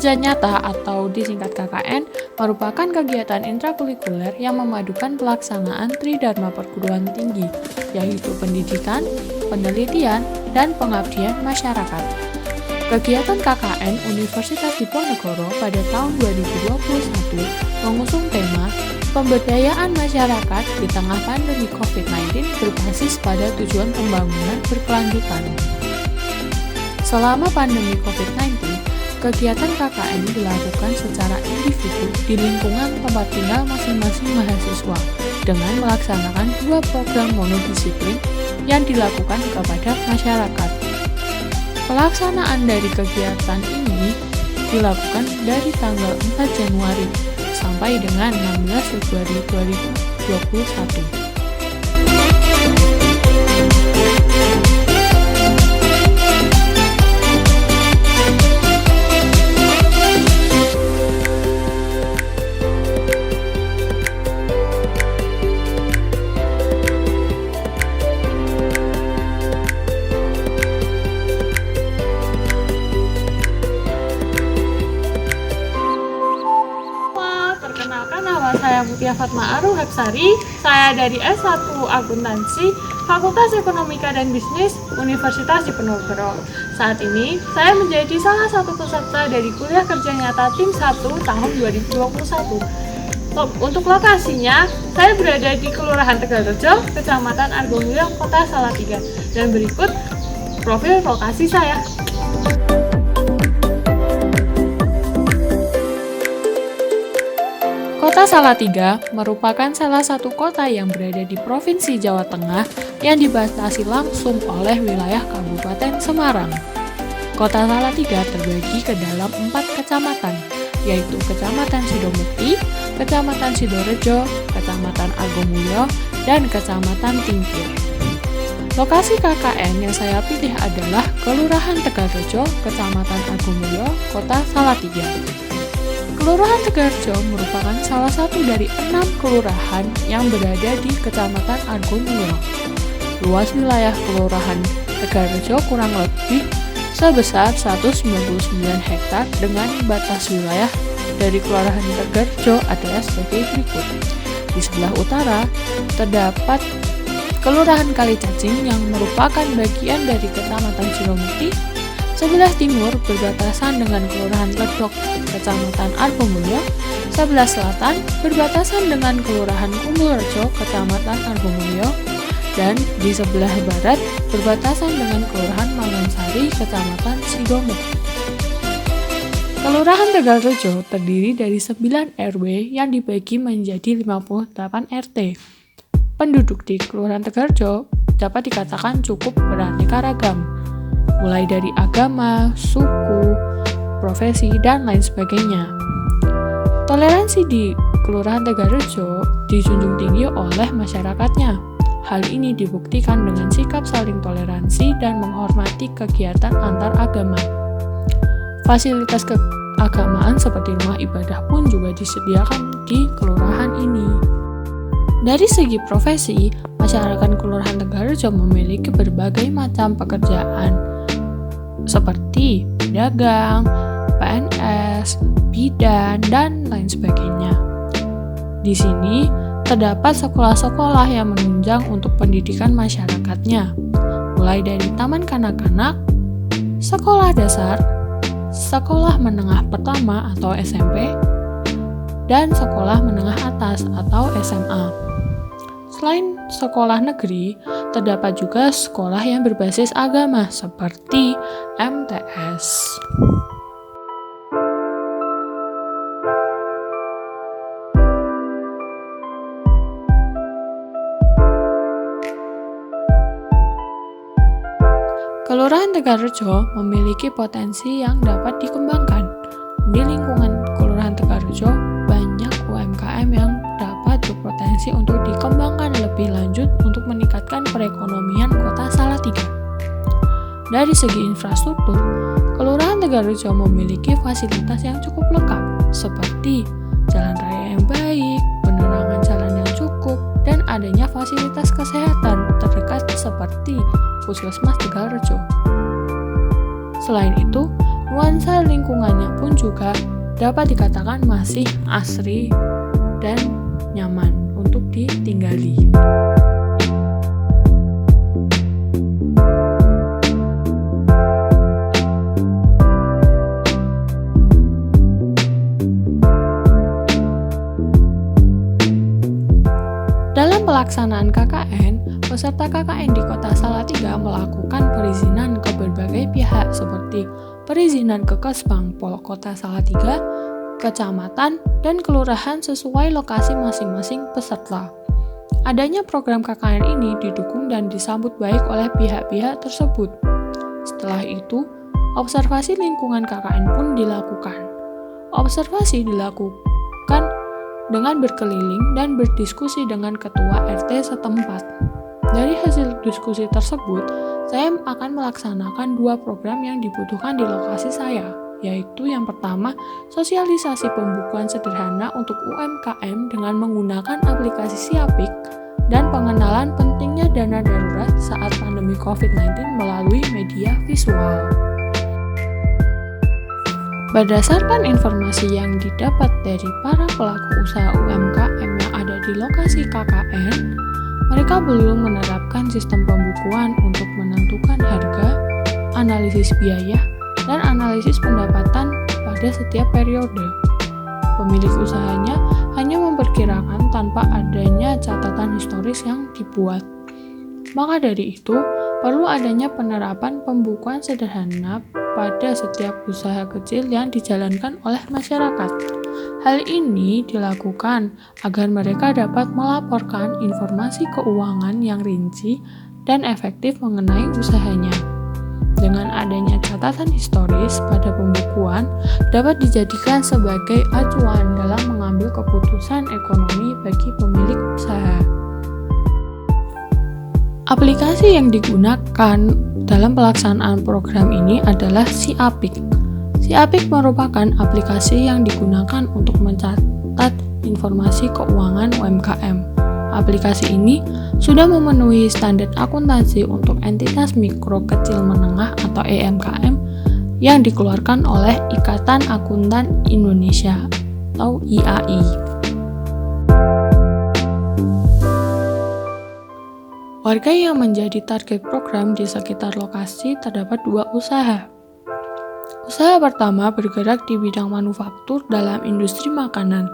Kerja nyata atau disingkat KKN merupakan kegiatan intrakurikuler yang memadukan pelaksanaan tridharma perguruan tinggi, yaitu pendidikan, penelitian, dan pengabdian masyarakat. Kegiatan KKN Universitas Diponegoro pada tahun 2021 mengusung tema pemberdayaan masyarakat di tengah pandemi COVID-19 berbasis pada tujuan pembangunan berkelanjutan. Selama pandemi COVID-19, kegiatan KKN dilakukan secara individu di lingkungan tempat tinggal masing-masing mahasiswa dengan melaksanakan 2 program monodisiplin yang dilakukan kepada masyarakat. Pelaksanaan dari kegiatan ini dilakukan dari tanggal 4 Januari sampai dengan 16 Februari 2021. Perkenalkan, nama saya Mutia Fatma Aru Hapsari. Saya dari S1 Akuntansi, Fakultas Ekonomika dan Bisnis, Universitas Diponegoro. Saat ini, saya menjadi salah satu peserta dari kuliah kerja nyata tim 1 tahun 2021. Untuk lokasinya, saya berada di Kelurahan Tegalrejo, Kecamatan Argomulyo, Kota Salatiga. Dan berikut profil lokasi saya. Kota Salatiga merupakan salah satu kota yang berada di Provinsi Jawa Tengah yang dibatasi langsung oleh wilayah Kabupaten Semarang. Kota Salatiga terbagi ke dalam 4 kecamatan, yaitu Kecamatan Sidomukti, Kecamatan Sidorejo, Kecamatan Argomulyo, dan Kecamatan Tingkir. Lokasi KKN yang saya pilih adalah Kelurahan Tegalrejo, Kecamatan Argomulyo, Kota Salatiga. Kelurahan Tegalrejo merupakan salah satu dari 6 kelurahan yang berada di Kecamatan Argomulyo. Luas wilayah Kelurahan Tegalrejo kurang lebih sebesar 199 hektar dengan batas wilayah dari Kelurahan Tegalrejo adalah sebagai berikut. Di sebelah utara terdapat Kelurahan Kalicacing yang merupakan bagian dari Kecamatan Sidomukti. Sebelah timur berbatasan dengan Kelurahan Ledok, Kecamatan Argomulyo. Sebelah selatan berbatasan dengan Kelurahan Kumbulrejo, Kecamatan Argomulyo. Dan di sebelah barat berbatasan dengan Kelurahan Mangansari, Kecamatan Sidomukti. Kelurahan Tegalrejo terdiri dari 9 RW yang dibagi menjadi 58 RT. Penduduk di Kelurahan Tegalrejo dapat dikatakan cukup beraneka ragam, mulai dari agama, suku, profesi, dan lain sebagainya. Toleransi di Kelurahan Tegalrejo dijunjung tinggi oleh masyarakatnya. Hal ini dibuktikan dengan sikap saling toleransi dan menghormati kegiatan antar agama. Fasilitas keagamaan seperti rumah ibadah pun juga disediakan di kelurahan ini. Dari segi profesi, masyarakat Kelurahan Tegalrejo memiliki berbagai macam pekerjaan seperti pedagang, PNS, bidan, dan lain sebagainya. Di sini terdapat sekolah-sekolah yang menunjang untuk pendidikan masyarakatnya, mulai dari taman kanak-kanak, sekolah dasar, sekolah menengah pertama atau SMP, dan sekolah menengah atas atau SMA. Selain sekolah negeri, terdapat juga sekolah yang berbasis agama seperti MTS. Kelurahan Tegalrejo memiliki potensi yang dapat dikembangkan. Di lingkungan Kelurahan Tegalrejo, banyak UMKM yang dapat berpotensi untuk dikembangkan lebih lanjut untuk meningkatkan perekonomian Kota Salatiga. Dari segi infrastruktur, Kelurahan Tegalrejo memiliki fasilitas yang cukup lengkap, seperti jalan raya yang baik, penerangan jalan yang cukup, dan adanya fasilitas kesehatan terdekat seperti Puskesmas Tegalrejo. Selain itu, nuansa lingkungannya pun juga dapat dikatakan masih asri dan nyaman untuk ditinggali. Dalam pelaksanaan KKN, peserta KKN di Kota Salatiga melakukan perizinan ke berbagai pihak seperti perizinan ke Kesbangpol Kota Salatiga, kecamatan, dan kelurahan sesuai lokasi masing-masing peserta. Adanya program KKN ini didukung dan disambut baik oleh pihak-pihak tersebut. Setelah itu, observasi lingkungan KKN pun dilakukan. Observasi dilakukan dengan berkeliling dan berdiskusi dengan ketua RT setempat. Dari hasil diskusi tersebut, saya akan melaksanakan 2 program yang dibutuhkan di lokasi saya, yaitu yang pertama, sosialisasi pembukuan sederhana untuk UMKM dengan menggunakan aplikasi Siapik dan pengenalan pentingnya dana darurat saat pandemi COVID-19 melalui media visual. Berdasarkan informasi yang didapat dari para pelaku usaha UMKM yang ada di lokasi KKN, mereka belum menerapkan sistem pembukuan untuk menentukan harga, analisis biaya, dan analisis pendapatan pada setiap periode. Pemilik usahanya hanya memperkirakan tanpa adanya catatan historis yang dibuat. Maka dari itu, perlu adanya penerapan pembukuan sederhana pada setiap usaha kecil yang dijalankan oleh masyarakat. Hal ini dilakukan agar mereka dapat melaporkan informasi keuangan yang rinci dan efektif mengenai usahanya. Dengan adanya catatan historis pada pembukuan dapat dijadikan sebagai acuan dalam mengambil keputusan ekonomi bagi pemilik usaha. Aplikasi yang digunakan dalam pelaksanaan program ini adalah Siapik. Siapik merupakan aplikasi yang digunakan untuk mencatat informasi keuangan UMKM. Aplikasi ini sudah memenuhi standar akuntansi untuk entitas mikro kecil menengah atau EMKM yang dikeluarkan oleh Ikatan Akuntan Indonesia atau IAI. Warga yang menjadi target program di sekitar lokasi terdapat 2 usaha. Usaha pertama bergerak di bidang manufaktur dalam industri makanan,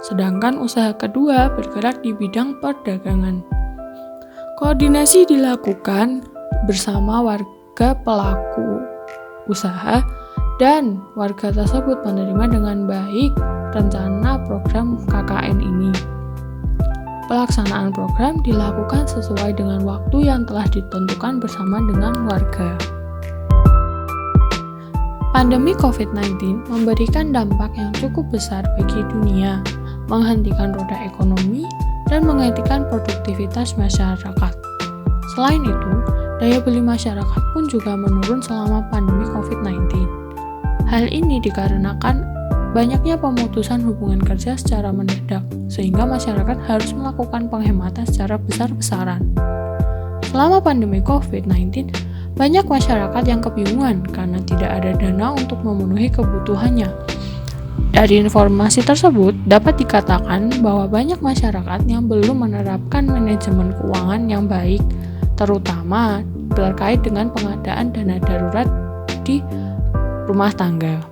sedangkan usaha kedua bergerak di bidang perdagangan. Koordinasi dilakukan bersama warga pelaku usaha dan warga tersebut menerima dengan baik rencana program KKN ini. Pelaksanaan program dilakukan sesuai dengan waktu yang telah ditentukan bersama dengan warga. Pandemi COVID-19 memberikan dampak yang cukup besar bagi dunia, menghentikan roda ekonomi, dan menghentikan produktivitas masyarakat. Selain itu, daya beli masyarakat pun juga menurun selama pandemi COVID-19. Hal ini dikarenakan banyaknya pemutusan hubungan kerja secara mendadak, sehingga masyarakat harus melakukan penghematan secara besar-besaran. Selama pandemi COVID-19, banyak masyarakat yang kebingungan karena tidak ada dana untuk memenuhi kebutuhannya. Dari informasi tersebut, dapat dikatakan bahwa banyak masyarakat yang belum menerapkan manajemen keuangan yang baik, terutama terkait dengan pengadaan dana darurat di rumah tangga.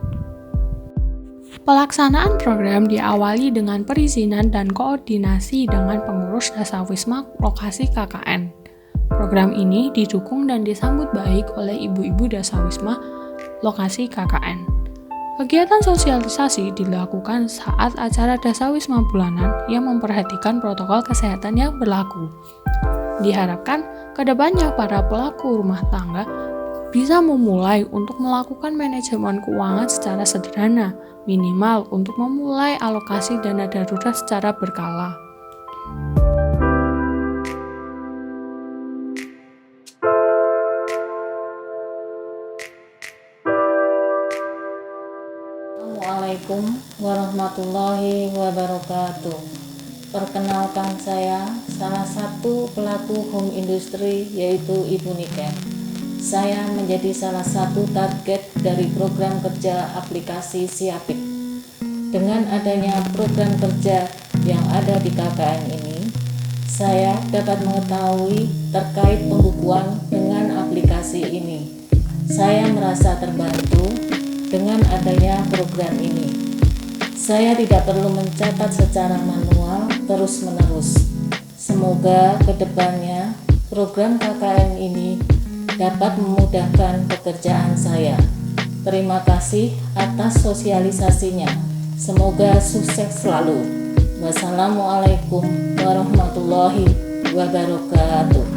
Pelaksanaan program diawali dengan perizinan dan koordinasi dengan pengurus Dasawisma lokasi KKN. Program ini didukung dan disambut baik oleh ibu-ibu Dasawisma lokasi KKN. Kegiatan sosialisasi dilakukan saat acara Dasawisma bulanan yang memperhatikan protokol kesehatan yang berlaku. Diharapkan kedepannya para pelaku rumah tangga bisa memulai untuk melakukan manajemen keuangan secara sederhana, minimal untuk memulai alokasi dana darurat secara berkala. Assalamualaikum warahmatullahi wabarakatuh. Perkenalkan saya salah satu pelaku home industry yaitu Ibu Niken. saya menjadi salah satu target dari program kerja aplikasi Siapik. Dengan adanya program kerja yang ada di KKN ini, saya dapat mengetahui terkait pembukuan dengan aplikasi ini. Saya merasa terbantu dengan adanya program ini. Saya tidak perlu mencatat secara manual terus-menerus. Semoga kedepannya program KKN ini dapat memudahkan pekerjaan saya. Terima kasih atas sosialisasinya. Semoga sukses selalu. Wassalamualaikum warahmatullahi wabarakatuh.